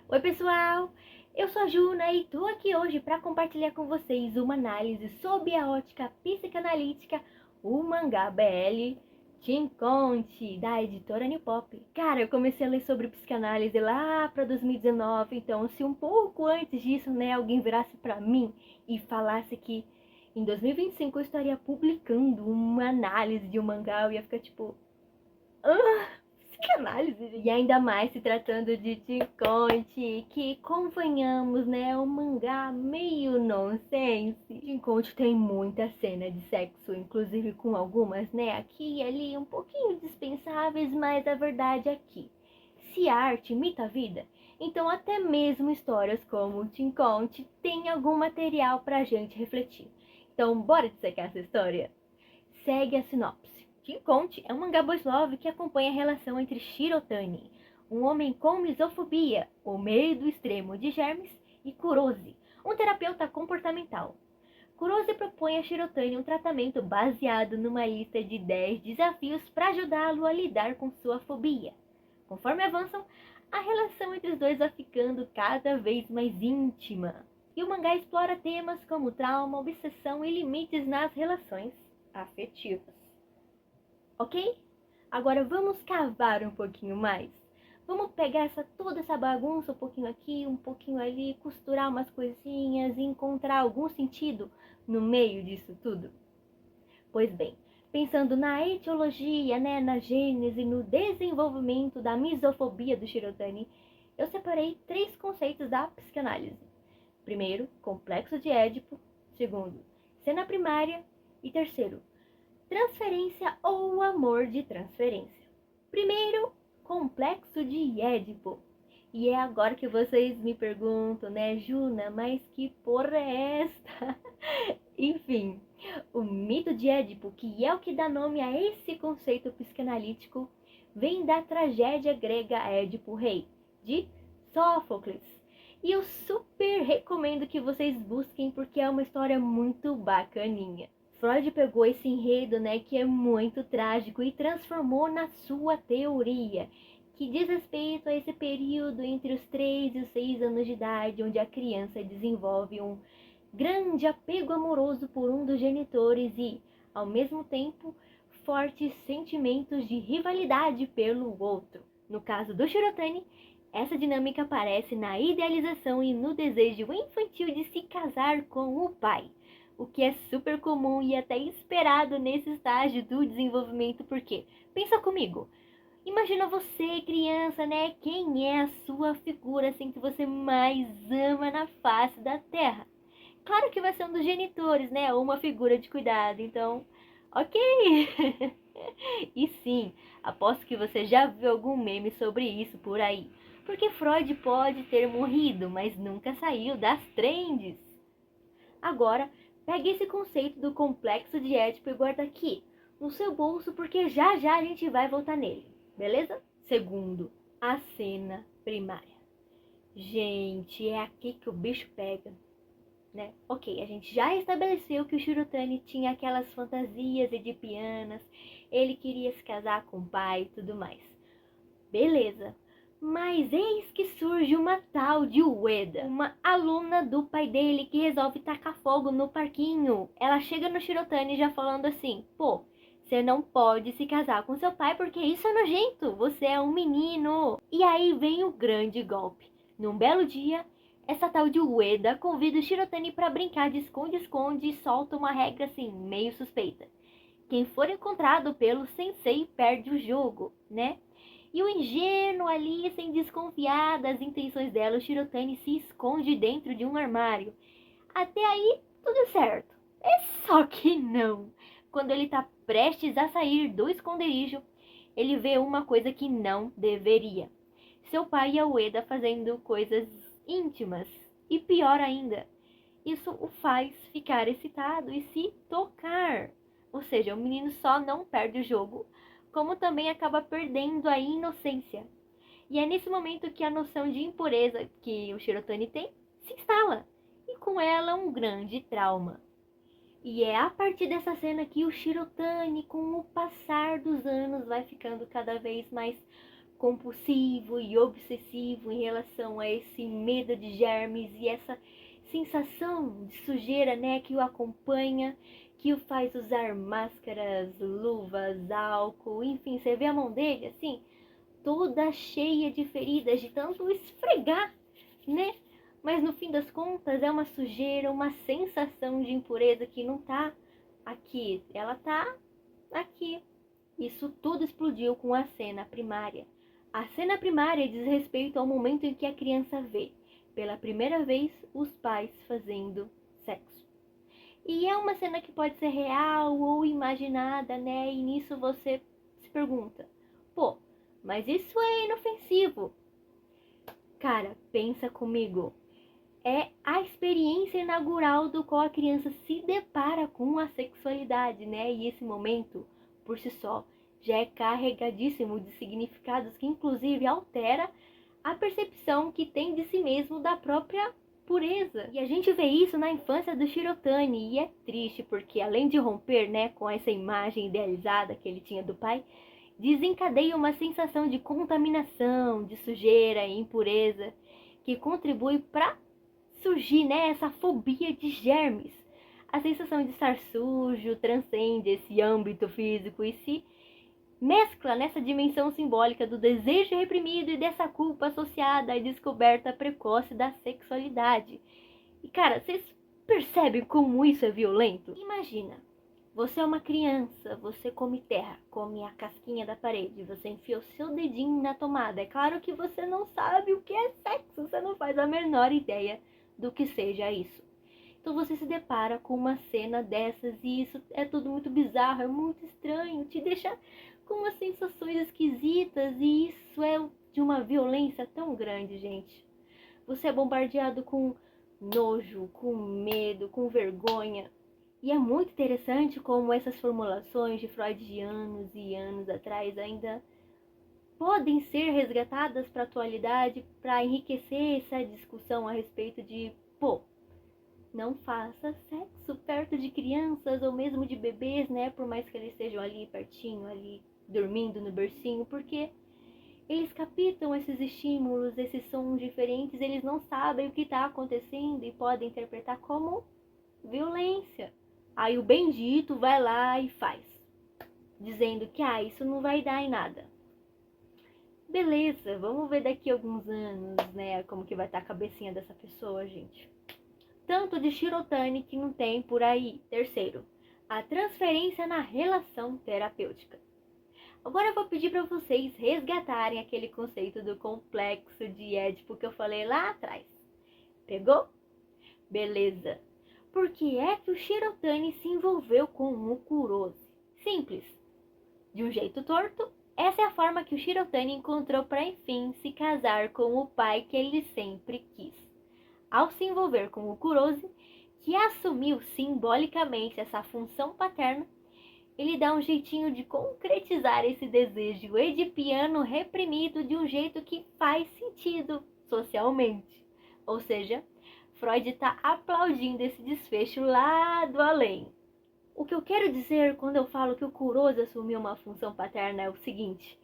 Oi pessoal, eu sou a Juna e tô aqui hoje para compartilhar com vocês uma análise sob a ótica psicanalítica, o mangá BL Teen Conte, da editora New Pop. Cara, eu comecei a ler sobre psicanálise lá para 2019, então se um pouco antes disso, alguém virasse para mim e falasse que em 2025 eu estaria publicando uma análise de um mangá, eu ia ficar tipo... psicanálise, e ainda mais se tratando de Teen Conte, que convenhamos, é um mangá meio nonsense. Teen Conte tem muita cena de sexo, inclusive com algumas, aqui e ali um pouquinho dispensáveis, mas a verdade é que se a arte imita a vida, então até mesmo histórias como Teen Conte tem algum material pra gente refletir. Então bora dissecar essa história? Segue a sinopse. Teen Conte é um mangá boys love que acompanha a relação entre Shirotani, um homem com misofobia, o medo extremo de germes, e Kurose, um terapeuta comportamental. Kurose propõe a Shirotani um tratamento baseado numa lista de 10 desafios para ajudá-lo a lidar com sua fobia. Conforme avançam, a relação entre os dois vai ficando cada vez mais íntima. E o mangá explora temas como trauma, obsessão e limites nas relações afetivas. Ok? Agora vamos cavar um pouquinho mais. Vamos pegar toda essa bagunça, um pouquinho aqui, um pouquinho ali, costurar umas coisinhas e encontrar algum sentido no meio disso tudo? Pois bem, pensando na etiologia, na gênese, no desenvolvimento da misofobia do Shirotani, eu separei 3 conceitos da psicanálise. Primeiro, complexo de Édipo. Segundo, cena primária. E terceiro, transferência ou amor de transferência. Primeiro, complexo de Édipo. E é agora que vocês me perguntam, Juna, mas que porra é esta? Enfim, o mito de Édipo, que é o que dá nome a esse conceito psicanalítico, vem da tragédia grega Édipo Rei, de Sófocles. E eu super recomendo que vocês busquem porque é uma história muito bacaninha. Freud pegou esse enredo, que é muito trágico e transformou na sua teoria, que diz respeito a esse período entre os 3 e os 6 anos de idade, onde a criança desenvolve um grande apego amoroso por um dos genitores e, ao mesmo tempo, fortes sentimentos de rivalidade pelo outro. No caso do Shirotani, essa dinâmica aparece na idealização e no desejo infantil de se casar com o pai, o que é super comum e até esperado nesse estágio do desenvolvimento, porque, pensa comigo, imagina você, criança, quem é a sua figura assim que você mais ama na face da Terra? Claro que vai ser um dos genitores, ou uma figura de cuidado, então, ok. E sim, aposto que você já viu algum meme sobre isso por aí, porque Freud pode ter morrido, mas nunca saiu das trends. Agora, pegue esse conceito do complexo de Édipo e guarda aqui, no seu bolso, porque já já a gente vai voltar nele, beleza? Segundo, a cena primária. Gente, é aqui que o bicho pega, Ok, a gente já estabeleceu que o Shirotani tinha aquelas fantasias edipianas, ele queria se casar com o pai e tudo mais. Beleza. Mas eis que surge uma tal de Ueda, uma aluna do pai dele que resolve tacar fogo no parquinho. Ela chega no Shirotani já falando assim, pô, você não pode se casar com seu pai porque isso é nojento, você é um menino. E aí vem o grande golpe. Num belo dia, essa tal de Ueda convida o Shirotani para brincar de esconde-esconde e solta uma regra assim, meio suspeita. Quem for encontrado pelo sensei perde o jogo, E o ingênuo ali, sem desconfiar das intenções dela, o Shirotani se esconde dentro de um armário. Até aí, tudo certo. É só que não. Quando ele tá prestes a sair do esconderijo, ele vê uma coisa que não deveria. Seu pai e a Ueda fazendo coisas íntimas. E pior ainda, isso o faz ficar excitado e se tocar. Ou seja, o menino só não perde o jogo, como também acaba perdendo a inocência. E é nesse momento que a noção de impureza que o Shirotani tem se instala, e com ela um grande trauma. E é a partir dessa cena que o Shirotani, com o passar dos anos, vai ficando cada vez mais compulsivo e obsessivo em relação a esse medo de germes e essa sensação de sujeira, né, que o acompanha, que o faz usar máscaras, luvas, álcool, enfim, você vê a mão dele assim, toda cheia de feridas de tanto esfregar, né? Mas no fim das contas é uma sujeira, uma sensação de impureza que não tá aqui, ela tá aqui. Isso tudo explodiu com a cena primária. A cena primária diz respeito ao momento em que a criança vê, pela primeira vez, os pais fazendo sexo. E é uma cena que pode ser real ou imaginada, né? E nisso você se pergunta, pô, mas isso é inofensivo. Cara, pensa comigo. É a experiência inaugural do qual a criança se depara com a sexualidade, né? E esse momento, por si só, já é carregadíssimo de significados que inclusive altera a percepção que tem de si mesmo da própria pureza. E a gente vê isso na infância do Shirotani, e é triste porque além de romper, né, com essa imagem idealizada que ele tinha do pai, desencadeia uma sensação de contaminação, de sujeira e impureza que contribui para surgir, né, essa fobia de germes. A sensação de estar sujo transcende esse âmbito físico e se mescla nessa dimensão simbólica do desejo reprimido e dessa culpa associada à descoberta precoce da sexualidade. E cara, vocês percebem como isso é violento? Imagina, você é uma criança, você come terra, come a casquinha da parede, você enfia o seu dedinho na tomada. É claro que você não sabe o que é sexo, você não faz a menor ideia do que seja isso. Então você se depara com uma cena dessas e isso é tudo muito bizarro, é muito estranho, te deixa com umas sensações esquisitas e isso é de uma violência tão grande, gente. Você é bombardeado com nojo, com medo, com vergonha. E é muito interessante como essas formulações de Freud de anos e anos atrás ainda podem ser resgatadas para a atualidade para enriquecer essa discussão a respeito de, pô, não faça sexo perto de crianças ou mesmo de bebês, né? Por mais que eles estejam ali pertinho, ali dormindo no bercinho, porque eles captam esses estímulos, esses sons diferentes, eles não sabem o que está acontecendo e podem interpretar como violência. Aí o bendito vai lá e faz, dizendo que isso não vai dar em nada. Beleza, vamos ver daqui a alguns anos, né, como que vai estar a cabecinha dessa pessoa, gente. Tanto de Shirotani que não tem por aí. Terceiro, a transferência na relação terapêutica. Agora eu vou pedir para vocês resgatarem aquele conceito do complexo de Édipo que eu falei lá atrás. Pegou? Beleza. Por que é que o Shirotani se envolveu com o Kurose? Simples. De um jeito torto, essa é a forma que o Shirotani encontrou para enfim se casar com o pai que ele sempre quis. Ao se envolver com o Kurose, que assumiu simbolicamente essa função paterna, ele dá um jeitinho de concretizar esse desejo edipiano reprimido de um jeito que faz sentido socialmente. Ou seja, Freud está aplaudindo esse desfecho lá do além. O que eu quero dizer quando eu falo que o Kurose assumiu uma função paterna é o seguinte: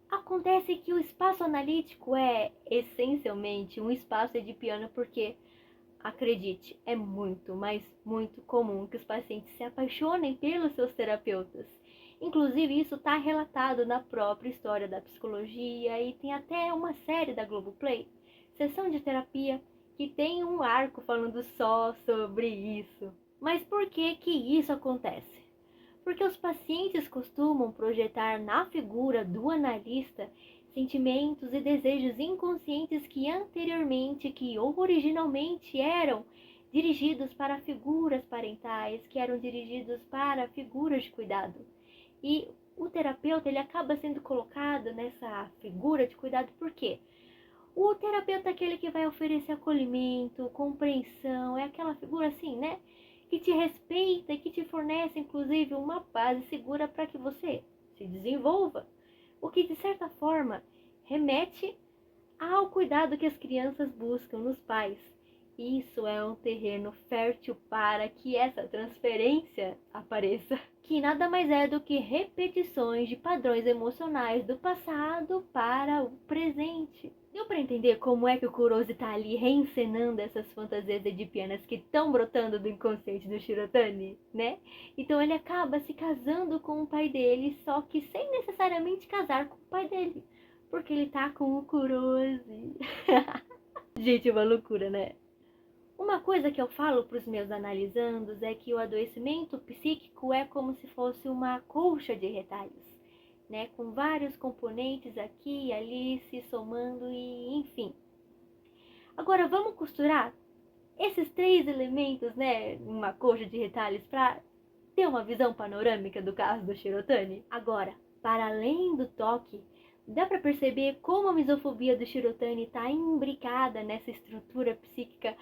acontece que o espaço analítico é essencialmente um espaço edipiano porque, acredite, é muito, mas muito comum que os pacientes se apaixonem pelos seus terapeutas. Inclusive, isso está relatado na própria história da psicologia e tem até uma série da Globoplay, Sessão de Terapia, que tem um arco falando só sobre isso. Mas por que que isso acontece? Porque os pacientes costumam projetar na figura do analista sentimentos e desejos inconscientes que anteriormente, que originalmente eram dirigidos para figuras parentais, que eram dirigidos para figuras de cuidado. E o terapeuta, ele acaba sendo colocado nessa figura de cuidado por quê? O terapeuta é aquele que vai oferecer acolhimento, compreensão, é aquela figura assim, né? Que te respeita e que te fornece, inclusive, uma base segura para que você se desenvolva. O que, de certa forma, remete ao cuidado que as crianças buscam nos pais. isso é um terreno fértil para que essa transferência apareça, que nada mais é do que repetições de padrões emocionais do passado para o presente. Deu para entender como é que o Kurosi tá ali reencenando essas fantasias edipianas que estão brotando do inconsciente do Shirotani, né? Então ele acaba se casando com o pai dele, só que sem necessariamente casar com o pai dele, porque ele tá com o Kurosi. Gente, é uma loucura, né? Uma coisa que eu falo para os meus analisandos é que o adoecimento psíquico é como se fosse uma colcha de retalhos, né? Com vários componentes aqui e ali se somando e enfim. Agora vamos costurar esses 3 elementos, né? Uma colcha de retalhos para ter uma visão panorâmica do caso do Shirotani. Agora, para além do toque, dá para perceber como a misofobia do Shirotani está imbricada nessa estrutura psíquica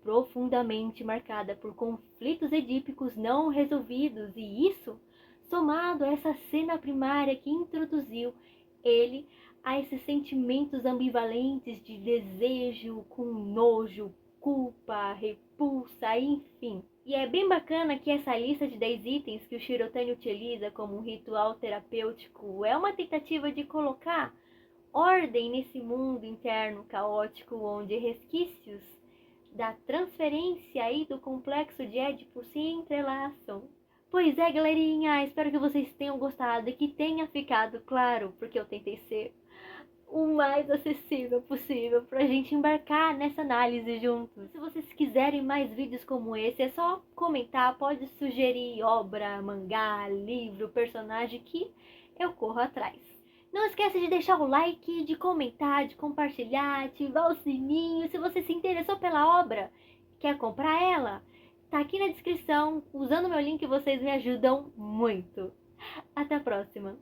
profundamente marcada por conflitos edípicos não resolvidos, e isso, somado a essa cena primária que introduziu ele a esses sentimentos ambivalentes de desejo com nojo, culpa, repulsa, enfim. E é bem bacana que essa lista de 10 itens que o Shirotani utiliza como um ritual terapêutico é uma tentativa de colocar ordem nesse mundo interno caótico onde resquícios da transferência aí do complexo de Édipo se entrelaçam. Pois é, galerinha, espero que vocês tenham gostado e que tenha ficado claro, porque eu tentei ser o mais acessível possível pra gente embarcar nessa análise juntos. Se vocês quiserem mais vídeos como esse, é só comentar, pode sugerir obra, mangá, livro, personagem que eu corro atrás. Não esqueça de deixar o like, de comentar, de compartilhar, ativar o sininho. Se você se interessou pela obra, quer comprar ela, tá aqui na descrição. Usando meu link vocês me ajudam muito. Até a próxima!